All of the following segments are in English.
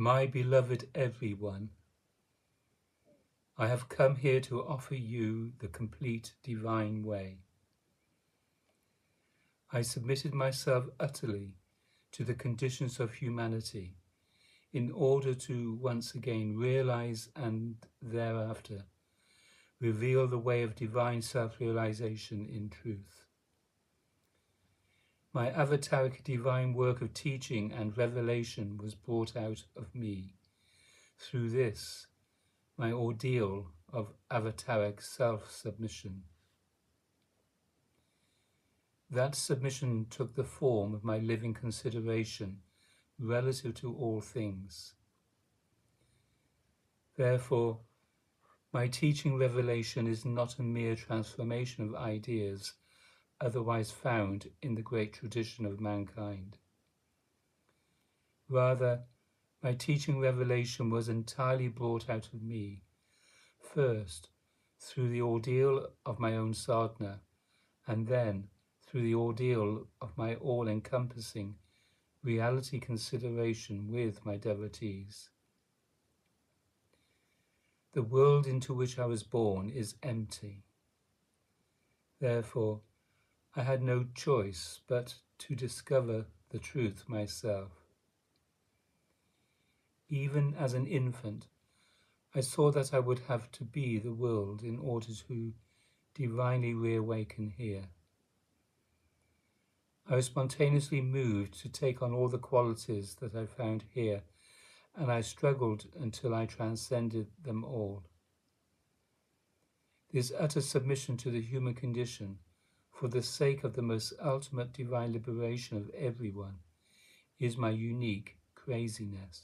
My beloved everyone, I have come here to offer you the complete divine way. I submitted myself utterly to the conditions of humanity in order to once again realize and thereafter reveal the way of divine self-realization in truth. My avataric divine work of teaching and revelation was brought out of me through this, my ordeal of avataric self-submission. That submission took the form of my living consideration relative to all things. Therefore, my teaching revelation is not a mere transformation of ideas otherwise found in the great tradition of mankind. Rather, my teaching revelation was entirely brought out of me, first through the ordeal of my own sadhana, and then through the ordeal of my all-encompassing reality consideration with my devotees. The world into which I was born is empty. Therefore, I had no choice but to discover the truth myself. Even as an infant, I saw that I would have to be the world in order to divinely reawaken here. I was spontaneously moved to take on all the qualities that I found here, and I struggled until I transcended them all. This utter submission to the human condition, for the sake of the most ultimate divine liberation of everyone, is my unique craziness.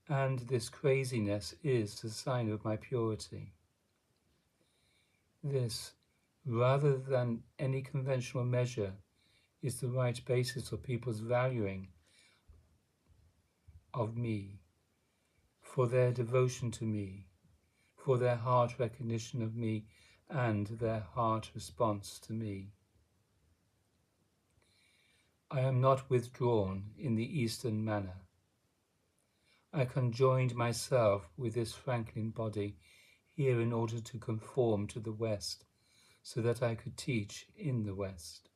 And this craziness is the sign of my purity. This, rather than any conventional measure, is the right basis for people's valuing of me, for their devotion to me, for their heart recognition of me, and their heart response to me. I am not withdrawn in the Eastern manner. I conjoined myself with this Franklin body here in order to conform to the West, so that I could teach in the West.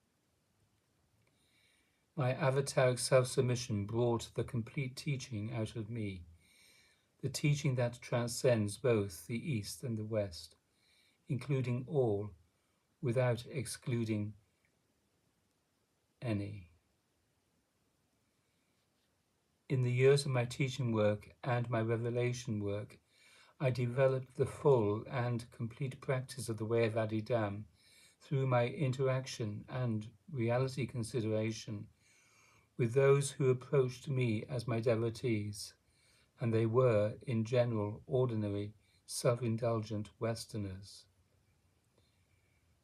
My avataric self-submission brought the complete teaching out of me, the teaching that transcends both the East and the West, including all, without excluding any. In the years of my teaching work and my revelation work, I developed the full and complete practice of the way of Adidam through my interaction and reality consideration with those who approached me as my devotees, and they were, in general, ordinary, self-indulgent Westerners.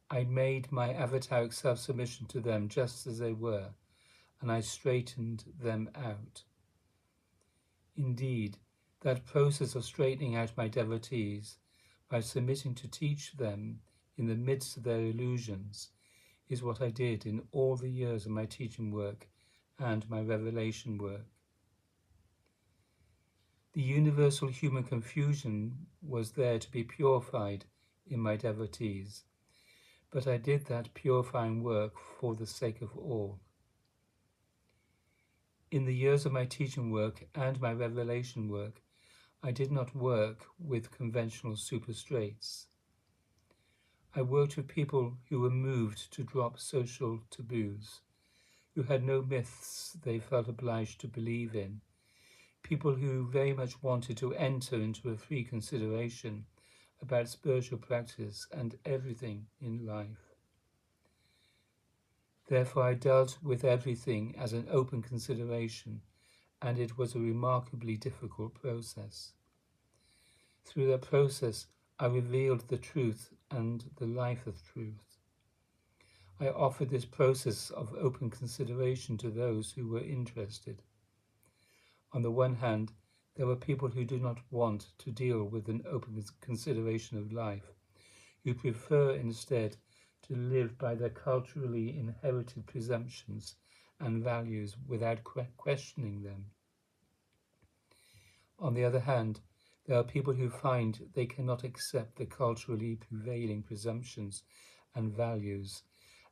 I made my avataric self-submission to them just as they were, and I straightened them out. Indeed, that process of straightening out my devotees by submitting to teach them in the midst of their illusions is what I did in all the years of my teaching work and my revelation work. The universal human confusion was there to be purified in my devotees, but I did that purifying work for the sake of all. In the years of my teaching work and my revelation work, I did not work with conventional super-straights. I worked with people who were moved to drop social taboos, who had no myths they felt obliged to believe in, people who very much wanted to enter into a free consideration about spiritual practice and everything in life. Therefore, I dealt with everything as an open consideration, and it was a remarkably difficult process. Through that process, I revealed the truth and the life of truth. I offered this process of open consideration to those who were interested. On the one hand, there were people who do not want to deal with an open consideration of life, who prefer instead to live by their culturally inherited presumptions and values without questioning them. On the other hand, there are people who find they cannot accept the culturally prevailing presumptions and values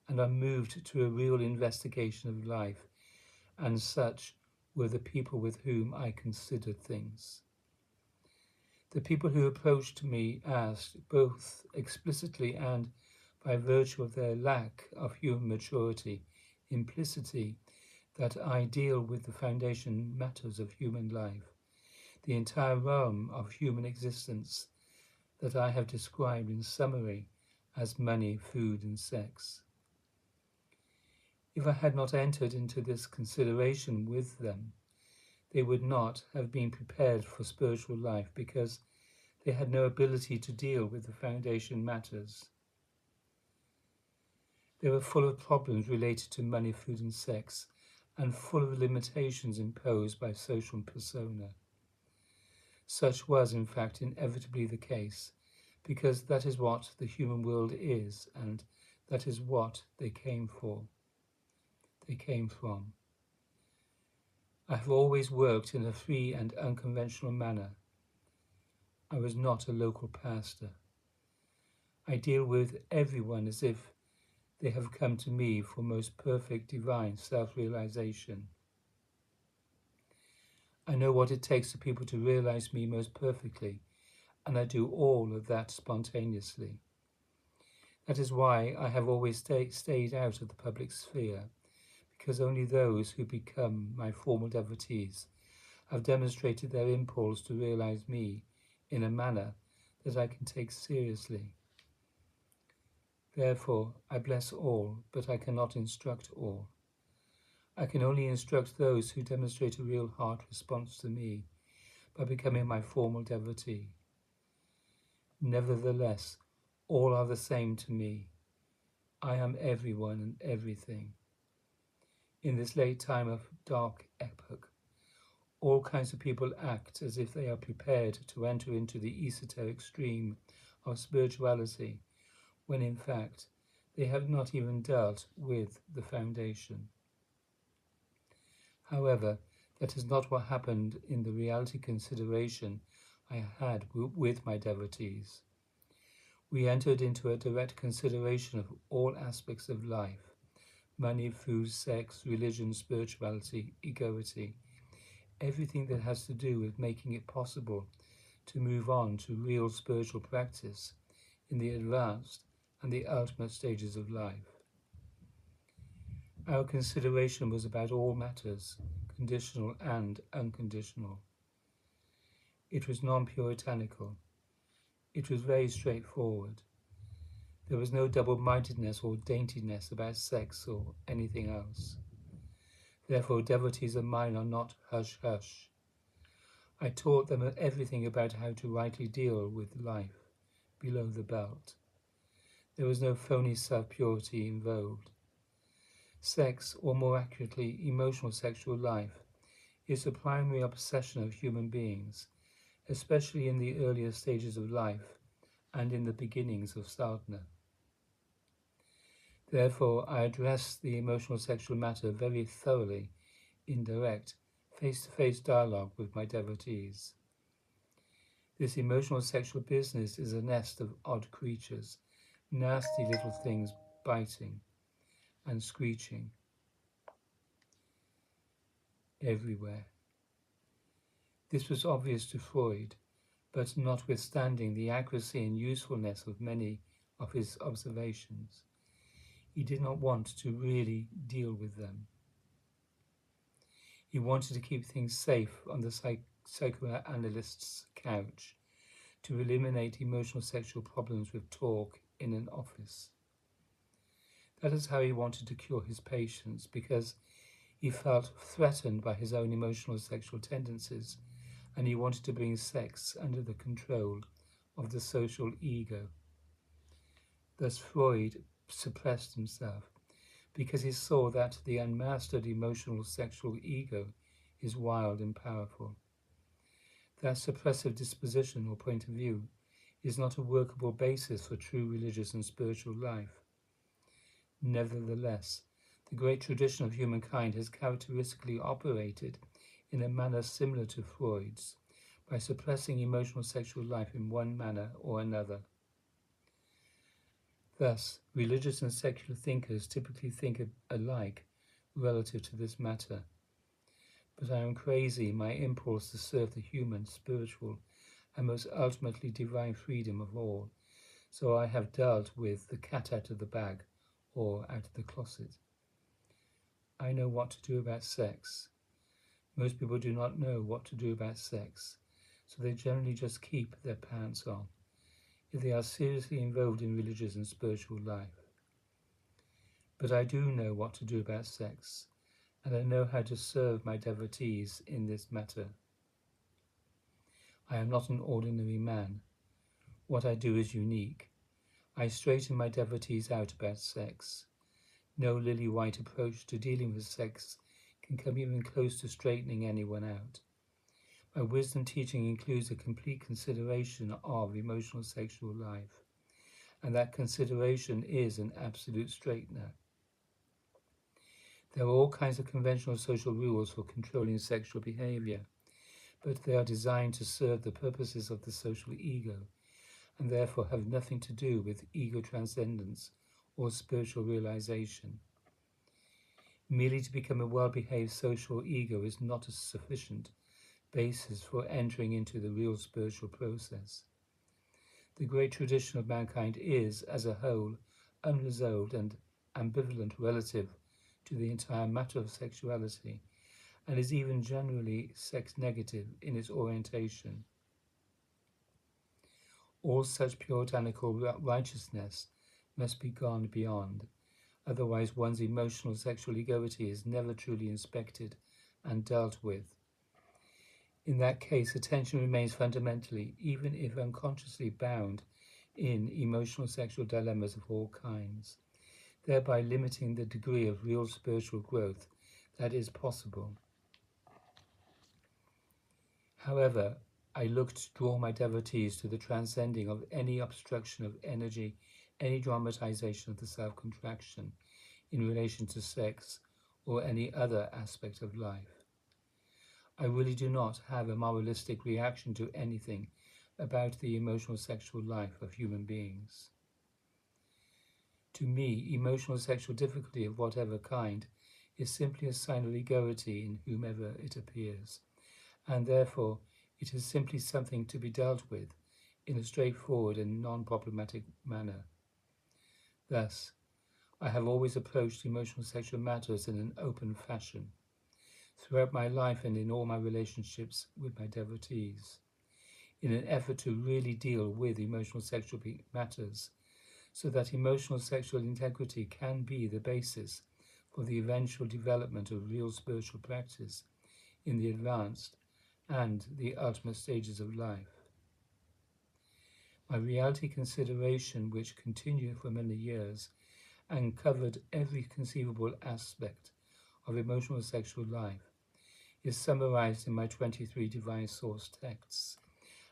and are moved to a real investigation of life, and such were the people with whom I considered things. The people who approached me asked, both explicitly and by virtue of their lack of human maturity, implicitly, that I deal with the foundation matters of human life, the entire realm of human existence that I have described in summary as money, food, and sex. If I had not entered into this consideration with them, they would not have been prepared for spiritual life because they had no ability to deal with the foundation matters. They were full of problems related to money, food, and sex, and full of limitations imposed by social persona. Such was, in fact, inevitably the case, because that is what the human world is, and that is what they came for. They came from. I have always worked in a free and unconventional manner. I was not a local pastor. I deal with everyone as if they have come to me for most perfect divine self-realization. I know what it takes for people to realize me most perfectly, and I do all of that spontaneously. That is why I have always stayed out of the public sphere, because only those who become my formal devotees have demonstrated their impulse to realize me in a manner that I can take seriously. Therefore, I bless all, but I cannot instruct all. I can only instruct those who demonstrate a real heart response to me by becoming my formal devotee. Nevertheless, all are the same to me. I am everyone and everything. In this late time of dark epoch, all kinds of people act as if they are prepared to enter into the esoteric stream of spirituality, when in fact they have not even dealt with the foundation. However, that is not what happened in the reality consideration I had with my devotees. We entered into a direct consideration of all aspects of life: money, food, sex, religion, spirituality, egoity, everything that has to do with making it possible to move on to real spiritual practice in the advanced and the ultimate stages of life. Our consideration was about all matters, conditional and unconditional. It was non-puritanical. It was very straightforward. There was no double-mindedness or daintiness about sex or anything else. Therefore, devotees of mine are not hush-hush. I taught them everything about how to rightly deal with life below the belt. There was no phony self-purity involved. Sex, or more accurately, emotional sexual life, is the primary obsession of human beings, especially in the earlier stages of life and in the beginnings of sadhana. Therefore, I address the emotional sexual matter very thoroughly in direct, face-to-face dialogue with my devotees. This emotional sexual business is a nest of odd creatures, nasty little things biting and screeching everywhere. This was obvious to Freud, but notwithstanding the accuracy and usefulness of many of his observations, he did not want to really deal with them. He wanted to keep things safe on the psychoanalyst's couch, to eliminate emotional sexual problems with talk in an office. That is how he wanted to cure his patients, because he felt threatened by his own emotional sexual tendencies, and he wanted to bring sex under the control of the social ego. Thus Freud suppressed himself, because he saw that the unmastered emotional sexual ego is wild and powerful. That suppressive disposition or point of view is not a workable basis for true religious and spiritual life. Nevertheless, the great tradition of humankind has characteristically operated in a manner similar to Freud's, by suppressing emotional sexual life in one manner or another. Thus, religious and secular thinkers typically think alike relative to this matter. But I am crazy in my impulse to serve the human, spiritual, and most ultimately divine freedom of all, so I have dealt with the cat out of the bag, or out of the closet. I know what to do about sex. Most people do not know what to do about sex, so they generally just keep their pants on, if they are seriously involved in religious and spiritual life. But I do know what to do about sex, and I know how to serve my devotees in this matter. I am not an ordinary man. What I do is unique. I straighten my devotees out about sex. No lily-white approach to dealing with sex can come even close to straightening anyone out. My wisdom teaching includes a complete consideration of emotional sexual life, and that consideration is an absolute straightener. There are all kinds of conventional social rules for controlling sexual behavior, but they are designed to serve the purposes of the social ego, and therefore have nothing to do with ego transcendence or spiritual realization. Merely to become a well-behaved social ego is not a sufficient basis for entering into the real spiritual process. The great tradition of mankind is, as a whole, unresolved and ambivalent relative to the entire matter of sexuality, and is even generally sex-negative in its orientation. All such puritanical righteousness must be gone beyond, otherwise one's emotional sexual egoity is never truly inspected and dealt with. In that case, attention remains fundamentally, even if unconsciously, bound in emotional sexual dilemmas of all kinds, thereby limiting the degree of real spiritual growth that is possible. However, I look to draw my devotees to the transcending of any obstruction of energy, any dramatization of the self-contraction in relation to sex or any other aspect of life. I really do not have a moralistic reaction to anything about the emotional sexual life of human beings. To me, emotional sexual difficulty of whatever kind is simply a sign of egoity in whomever it appears, and therefore it is simply something to be dealt with in a straightforward and non-problematic manner. Thus, I have always approached emotional sexual matters in an open fashion, throughout my life and in all my relationships with my devotees, in an effort to really deal with emotional sexual matters, so that emotional sexual integrity can be the basis for the eventual development of real spiritual practice in the advanced and the ultimate stages of life. My reality consideration, which continued for many years and covered every conceivable aspect of emotional sexual life, is summarized in my 23 divine source texts,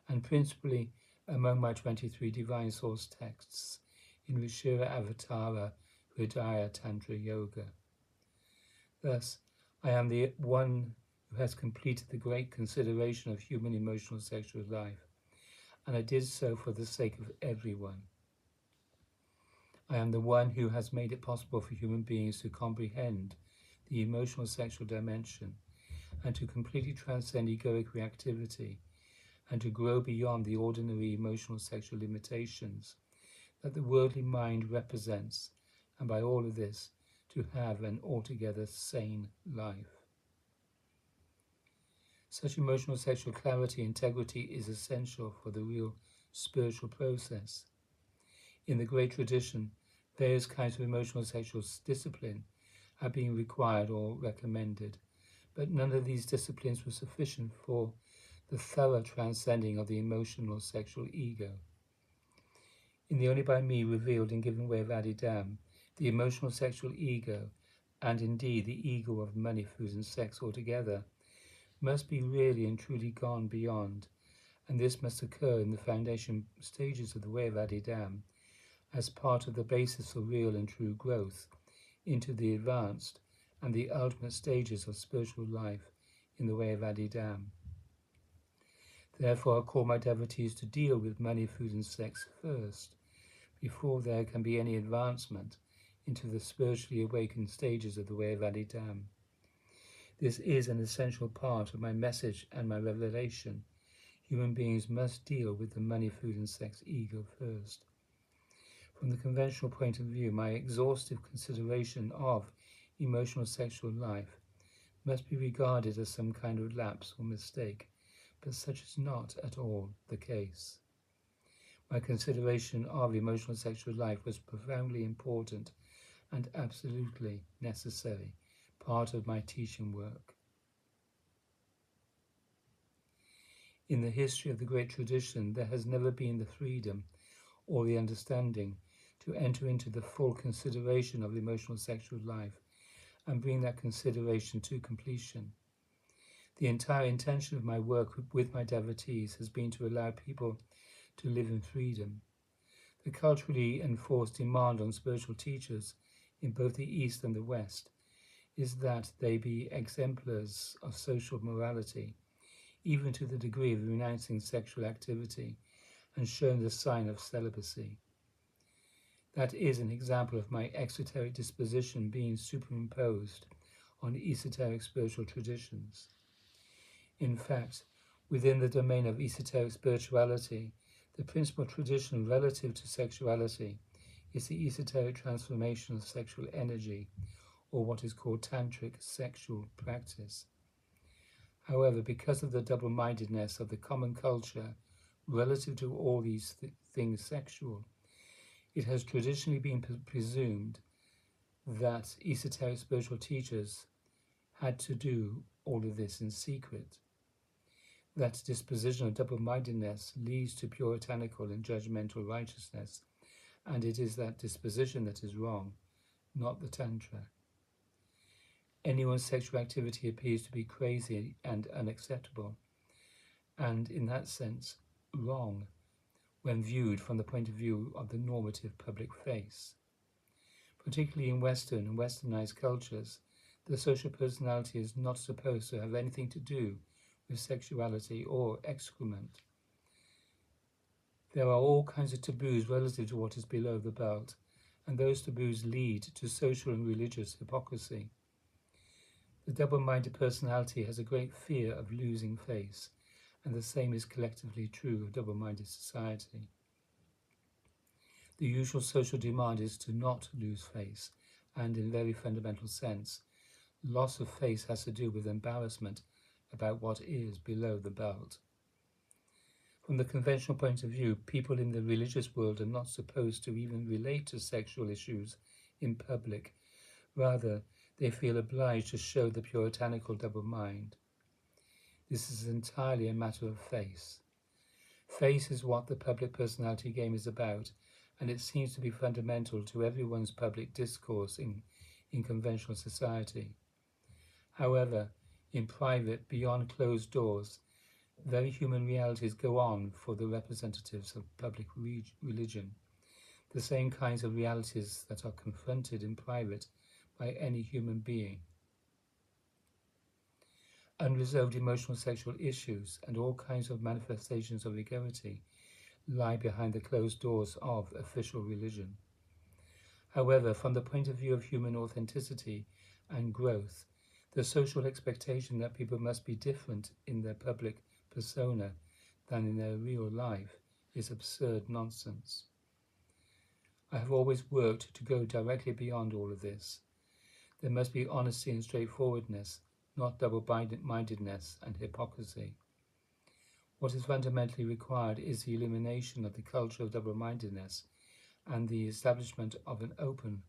and principally among my 23 divine source texts in Vishira Avatara Hridaya Tantra Yoga. Thus, I am the one who has completed the great consideration of human emotional sexual life, and I did so for the sake of everyone. I am the one who has made it possible for human beings to comprehend the emotional sexual dimension and to completely transcend egoic reactivity and to grow beyond the ordinary emotional sexual limitations that the worldly mind represents, and by all of this, to have an altogether sane life. Such emotional sexual clarity and integrity is essential for the real spiritual process. In the great tradition, various kinds of emotional sexual discipline have been required or recommended, but none of these disciplines were sufficient for the thorough transcending of the emotional sexual ego. In the only by me revealed and given way of Adidam, the emotional sexual ego, and indeed the ego of money, food and sex altogether, must be really and truly gone beyond, and this must occur in the foundation stages of the way of Adidam as part of the basis for real and true growth into the advanced and the ultimate stages of spiritual life in the way of Adidam. Therefore, I call my devotees to deal with money, food and sex first, before there can be any advancement into the spiritually awakened stages of the way of Adidam. This is an essential part of my message and my revelation. Human beings must deal with the money, food and sex ego first. From the conventional point of view, my exhaustive consideration of emotional sexual life must be regarded as some kind of lapse or mistake, but such is not at all the case. My consideration of emotional sexual life was profoundly important and absolutely necessary, part of my teaching work. In the history of the great tradition, there has never been the freedom or the understanding to enter into the full consideration of emotional sexual life and bring that consideration to completion. The entire intention of my work with my devotees has been to allow people to live in freedom. The culturally enforced demand on spiritual teachers in both the East and the West is that they be exemplars of social morality, even to the degree of renouncing sexual activity and showing the sign of celibacy. That is an example of my exoteric disposition being superimposed on esoteric spiritual traditions. In fact, within the domain of esoteric spirituality, the principal tradition relative to sexuality is the esoteric transformation of sexual energy, or what is called tantric sexual practice. However, because of the double-mindedness of the common culture relative to all these things sexual, it has traditionally been presumed that esoteric spiritual teachers had to do all of this in secret. That disposition of double-mindedness leads to puritanical and judgmental righteousness, and it is that disposition that is wrong, not the Tantra. Anyone's sexual activity appears to be crazy and unacceptable, and in that sense, wrong, when viewed from the point of view of the normative public face. Particularly in Western and Westernized cultures, the social personality is not supposed to have anything to do with sexuality or excrement. There are all kinds of taboos relative to what is below the belt, and those taboos lead to social and religious hypocrisy. The double-minded personality has a great fear of losing face, and the same is collectively true of double-minded society. The usual social demand is to not lose face, and in a very fundamental sense, loss of face has to do with embarrassment about what is below the belt. From the conventional point of view, people in the religious world are not supposed to even relate to sexual issues in public. Rather, they feel obliged to show the puritanical double mind. This is entirely a matter of face. Face is what the public personality game is about, and it seems to be fundamental to everyone's public discourse in conventional society. However, in private, beyond closed doors, very human realities go on for the representatives of public religion, the same kinds of realities that are confronted in private by any human being. Unresolved emotional sexual issues and all kinds of manifestations of egoity lie behind the closed doors of official religion. However, from the point of view of human authenticity and growth, the social expectation that people must be different in their public persona than in their real life is absurd nonsense. I have always worked to go directly beyond all of this. There must be honesty and straightforwardness, not double-mindedness and hypocrisy. What is fundamentally required is the elimination of the culture of double-mindedness and the establishment of an open,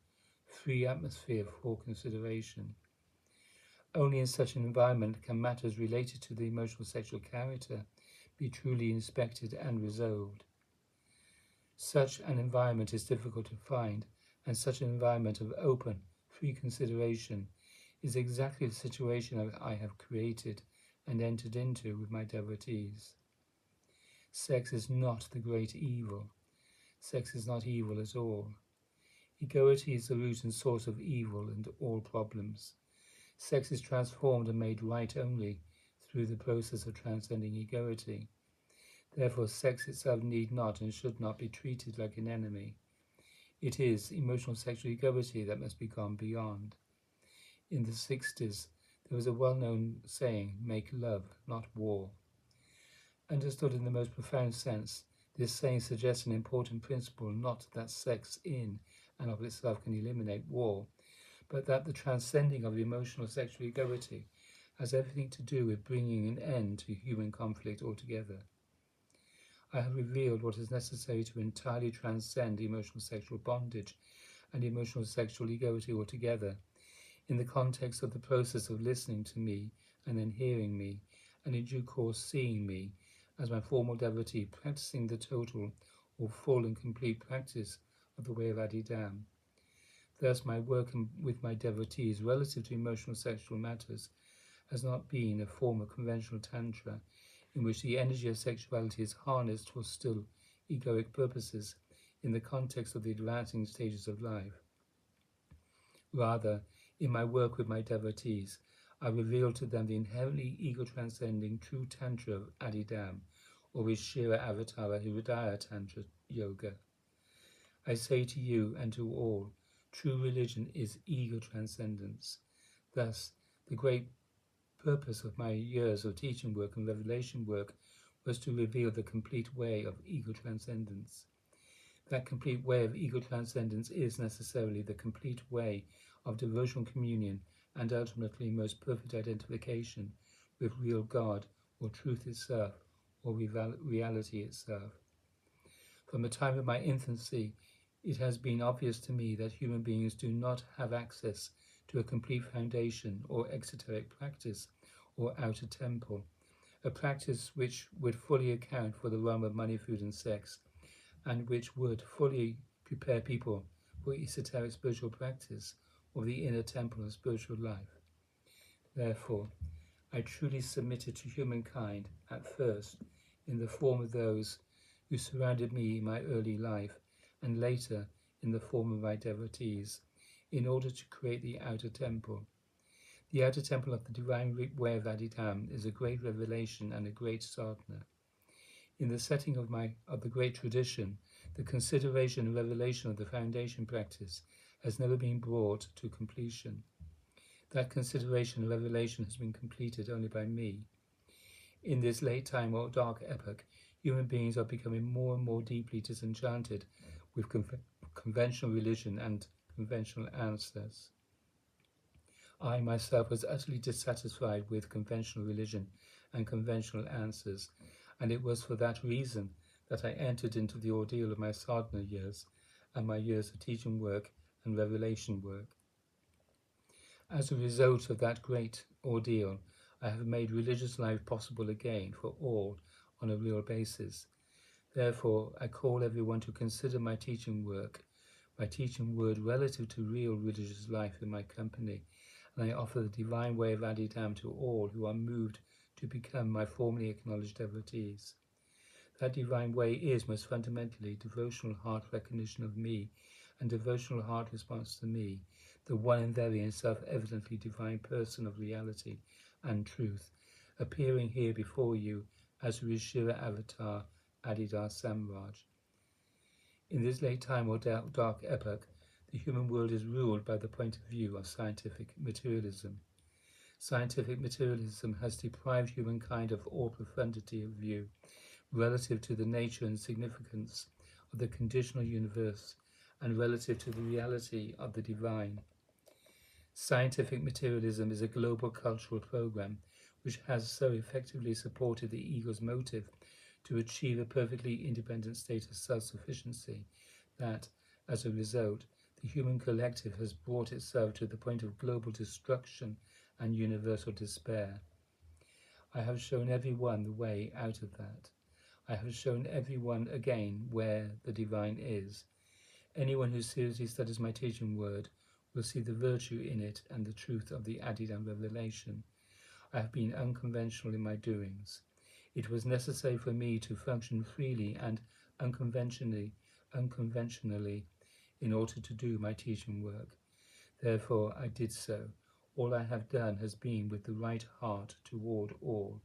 free atmosphere for consideration. Only in such an environment can matters related to the emotional sexual character be truly inspected and resolved. Such an environment is difficult to find, and such an environment of open, free consideration is exactly the situation I have created and entered into with my devotees. Sex is not the great evil. Sex is not evil at all. Egoity is the root and source of evil and all problems. Sex is transformed and made right only through the process of transcending egoity. Therefore, sex itself need not and should not be treated like an enemy. It is emotional sexual equality that must be gone beyond. In the 60s, there was a well-known saying, make love, not war. Understood in the most profound sense, this saying suggests an important principle, not that sex in and of itself can eliminate war, but that the transcending of emotional sexual equality has everything to do with bringing an end to human conflict altogether. I have revealed what is necessary to entirely transcend emotional sexual bondage and emotional sexual equality altogether, in the context of the process of listening to me and then hearing me, and in due course seeing me as my formal devotee practicing the total or full and complete practice of the way of Adidam. Thus, my work with my devotees relative to emotional sexual matters has not been a form of conventional tantra in which the energy of sexuality is harnessed for still egoic purposes in the context of the advancing stages of life. Rather, in my work with my devotees, I reveal to them the inherently ego-transcending true Tantra of Adidam, or Vishira Avatara Hridaya Tantra Yoga. I say to you and to all, true religion is ego transcendence. Thus, the great purpose of my years of teaching work and revelation work was to reveal the complete way of ego transcendence. That complete way of ego transcendence is necessarily the complete way of devotional communion and ultimately most perfect identification with real God or truth itself or reality itself. From the time of my infancy, it has been obvious to me that human beings do not have access to a complete foundation or exoteric practice or outer temple, a practice which would fully account for the realm of money, food, and sex, and which would fully prepare people for esoteric spiritual practice or the inner temple of spiritual life. Therefore, I truly submitted to humankind at first in the form of those who surrounded me in my early life, and later in the form of my devotees, in order to create the outer temple. The outer temple of the divine way of Adidam is a great revelation and a great sadhana. In the setting of the great tradition, the consideration and revelation of the foundation practice has never been brought to completion. That consideration and revelation has been completed only by me. In this late time or dark epoch, human beings are becoming more and more deeply disenchanted with conventional religion and conventional answers. I myself was utterly dissatisfied with conventional religion and conventional answers, and it was for that reason that I entered into the ordeal of my sadhana years and my years of teaching work and revelation work. As a result of that great ordeal, I have made religious life possible again for all on a real basis. Therefore, I call everyone to consider my teaching work, my teaching word relative to real religious life in my company, and I offer the divine way of Adidam to all who are moved to become my formally acknowledged devotees. That divine way is most fundamentally devotional heart recognition of me and devotional heart response to me, the one and very and self-evidently divine person of reality and truth, appearing here before you as the Rishira avatar Adidar Samraj. In this late time or dark epoch, the human world is ruled by the point of view of scientific materialism. Scientific materialism has deprived humankind of all profundity of view relative to the nature and significance of the conditional universe and relative to the reality of the divine. Scientific materialism is a global cultural program which has so effectively supported the ego's motive to achieve a perfectly independent state of self-sufficiency that, as a result, the human collective has brought itself to the point of global destruction and universal despair. I have shown everyone the way out of that. I have shown everyone again where the divine is. Anyone who seriously studies my teaching word will see the virtue in it and the truth of the Adidam revelation. I have been unconventional in my doings. It was necessary for me to function freely and unconventionally in order to do my teaching work. Therefore, I did so. All I have done has been with the right heart toward all.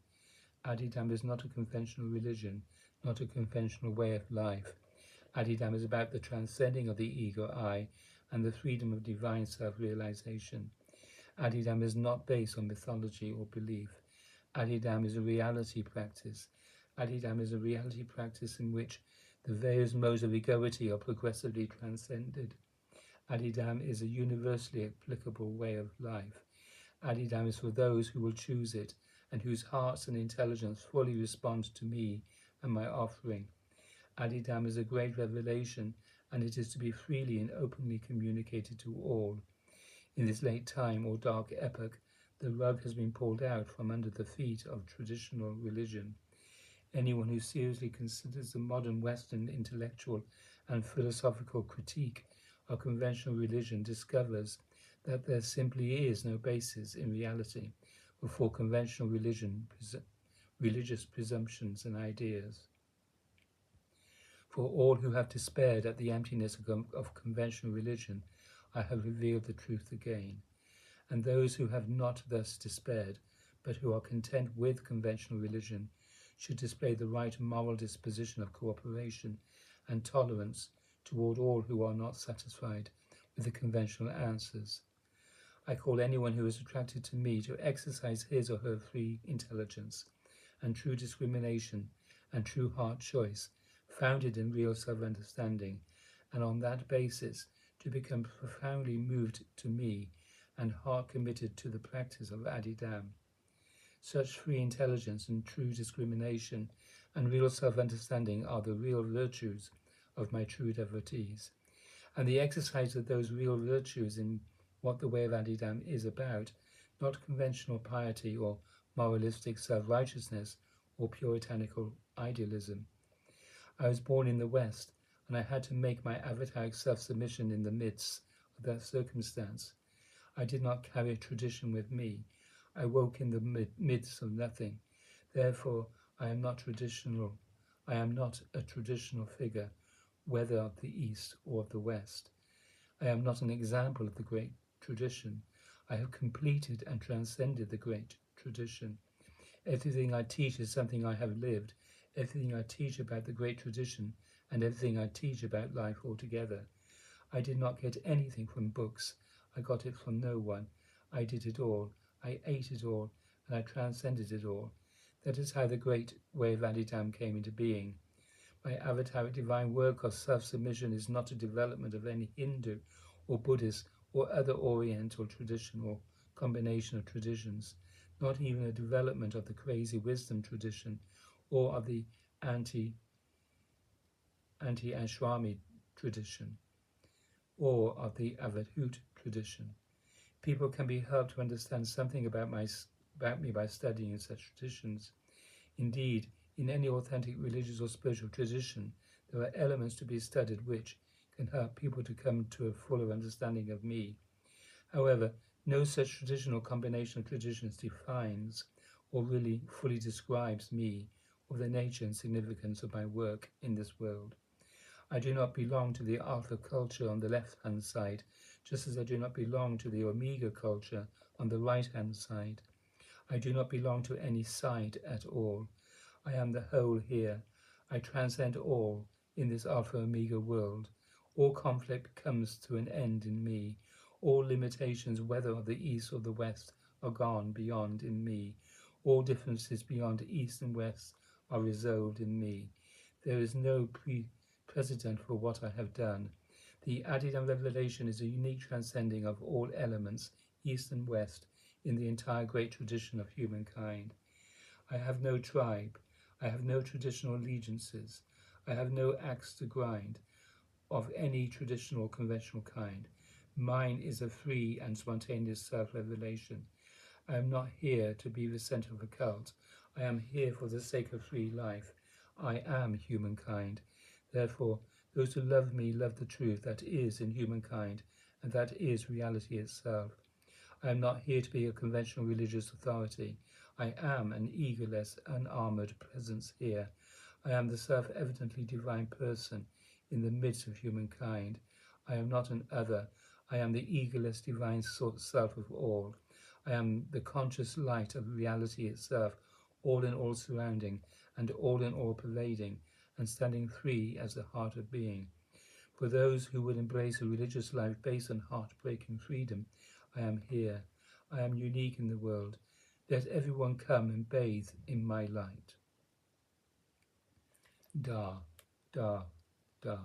Adidam is not a conventional religion not a conventional way of life. Adidam is about the transcending of the ego I and the freedom of divine self-realization. Adidam is not based on mythology or belief. Adidam is a reality practice. Adidam is a reality practice in which the various modes of egoity are progressively transcended. Adidam is a universally applicable way of life. Adidam is for those who will choose it and whose hearts and intelligence fully respond to me and my offering. Adidam is a great revelation, and it is to be freely and openly communicated to all. In this late time or dark epoch, the rug has been pulled out from under the feet of traditional religion. Anyone who seriously considers the modern Western intellectual and philosophical critique of conventional religion discovers that there simply is no basis in reality for conventional religious presumptions and ideas. For all who have despaired at the emptiness of conventional religion, I have revealed the truth again. And those who have not thus despaired, but who are content with conventional religion, should display the right moral disposition of cooperation and tolerance toward all who are not satisfied with the conventional answers. I call anyone who is attracted to me to exercise his or her free intelligence and true discrimination and true heart choice, founded in real self-understanding, and on that basis to become profoundly moved to me and heart committed to the practice of Adidam. Such free intelligence and true discrimination and real self-understanding are the real virtues of my true devotees. And the exercise of those real virtues in what the way of Adidam is about, not conventional piety or moralistic self-righteousness or puritanical idealism. I was born in the West, and I had to make my avataric self-submission in the midst of that circumstance. I did not carry a tradition with me. I woke in the midst of nothing. Therefore, I am not traditional. I am not a traditional figure, whether of the East or of the West. I am not an example of the great tradition. I have completed and transcended the great tradition. Everything I teach is something I have lived. Everything I teach about the great tradition and everything I teach about life altogether. I did not get anything from books. I got it from no one. I did it all. I ate it all, and I transcended it all. That is how the great way of Adidam came into being. My avataric divine work of self-submission is not a development of any Hindu or Buddhist or other Oriental tradition or combination of traditions, not even a development of the crazy wisdom tradition or of the anti-ashrami tradition or of the Avadhut tradition. People can be helped to understand something about me by studying such traditions. Indeed, in any authentic religious or spiritual tradition, there are elements to be studied which can help people to come to a fuller understanding of me. However, no such traditional combination of traditions defines or really fully describes me or the nature and significance of my work in this world. I do not belong to the Alpha culture on the left-hand side, just as I do not belong to the Omega culture on the right-hand side. I do not belong to any side at all. I am the whole here. I transcend all in this Alpha Omega world. All conflict comes to an end in me. All limitations, whether of the East or the West, are gone beyond in me. All differences beyond East and West are resolved in me. There is no precedent for what I have done. The Adidam revelation is a unique transcending of all elements, East and West, in the entire great tradition of humankind. I have no tribe. I have no traditional allegiances. I have no axe to grind of any traditional or conventional kind. Mine is a free and spontaneous self-revelation. I am not here to be the center of a cult. I am here for the sake of free life. I am humankind. Therefore, those who love me love the truth that is in humankind, and that is reality itself. I am not here to be a conventional religious authority. I am an egoless, unarmored presence here. I am the self-evidently divine person in the midst of humankind. I am not an other. I am the egoless divine self of all. I am the conscious light of reality itself, all in all surrounding and all in all pervading. and standing free as the heart of being. For those who would embrace a religious life based on heartbreaking freedom, I am here. I am unique in the world. Let everyone come and bathe in my light. Da, da, da.